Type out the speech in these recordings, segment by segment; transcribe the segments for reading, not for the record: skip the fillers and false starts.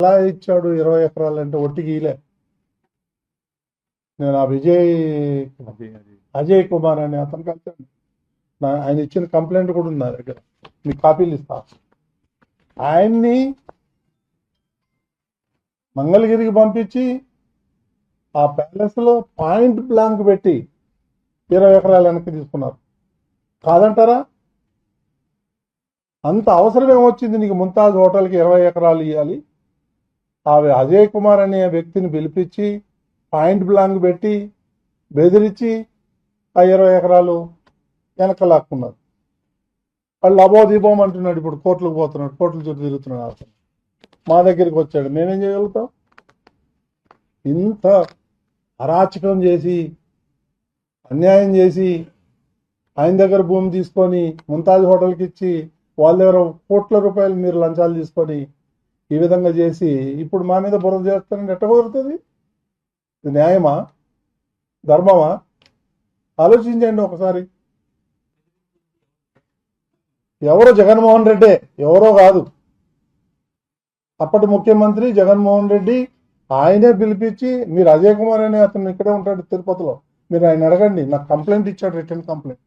ఎలా ఇచ్చాడు 20 ఎకరాలు అంటే ఒట్టికి ఇలే. నేను ఆ అజయ్ కుమార్ అనే అతను కలిసాను. ఆయన ఇచ్చిన కంప్లైంట్ కూడా ఉంది నా దగ్గర, మీకు కాపీలు ఇస్తా. ఆయన్ని మంగళగిరికి పంపించి ఆ ప్యాలెస్ లో పాయింట్ బ్లాంక్ పెట్టి 20 ఎకరాలు వెనక్కి తీసుకున్నారు. కాదంటారా? అంత అవసరం ఏమొచ్చింది నీకు ముంతాజ్ హోటల్కి 20 ఎకరాలు ఇవ్వాలి? ఆ అజయ్ కుమార్ అనే వ్యక్తిని పిలిపించి పాయింట్ బ్లాంక్ పెట్టి బెదిరించి ఆ 20 ఎకరాలు వెనక లాక్కున్నారు. వాళ్ళు అబోదీపం అంటున్నాడు, ఇప్పుడు కోర్టులకు పోతున్నాడు, కోర్టుల చుట్టూ తిరుగుతున్నాడు. అతను మా దగ్గరికి వచ్చాడు, మేమేం చేయగలుగుతాం? ఇంత అరాచకం చేసి అన్యాయం చేసి ఆయన దగ్గర భూమి తీసుకొని ముంతాజ్ హోటల్కి ఇచ్చి వాళ్ళ దగ్గర కోట్ల రూపాయలు మీరు లంచాలు తీసుకొని ఈ విధంగా చేసి ఇప్పుడు మా మీద బురద చేస్తారని ఎట్ట కుదురుతుంది? ఇది న్యాయమా, ధర్మమా? ఆలోచించండి ఒకసారి. ఎవరో జగన్మోహన్ రెడ్డి, ఎవరో కాదు, అప్పటి ముఖ్యమంత్రి జగన్మోహన్ రెడ్డి ఆయనే పిలిపించి, మీరు అజయ్ కుమార్ అనే అతను ఇక్కడే ఉంటాడు తిరుపతిలో, మీరు ఆయన అడగండి. నాకు కంప్లైంట్ ఇచ్చాడు, రిటర్న్ కంప్లైంట్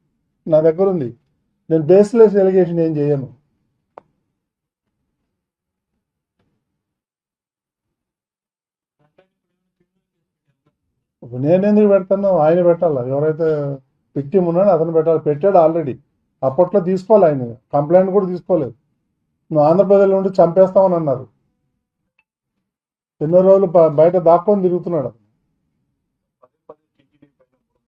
నా దగ్గర ఉంది. నేను బేస్లెస్ ఎలిగేషన్ ఏం చేయను. నేను ఎందుకు పెడతాను? ఆయన పెట్టాలి. ఎవరైతే విక్టిమ్ ఉన్నాడో అతను పెట్టాలి. పెట్టాడు ఆల్రెడీ. అప్పట్లో తీసుకోవాలి, ఆయన కంప్లైంట్ కూడా తీసుకోలేదు. నువ్వు ఆంధ్రప్రదేశ్లో ఉండి చంపేస్తామని అన్నారు. ఎన్నో రోజులు బయట దాక్కొని తిరుగుతున్నాడు.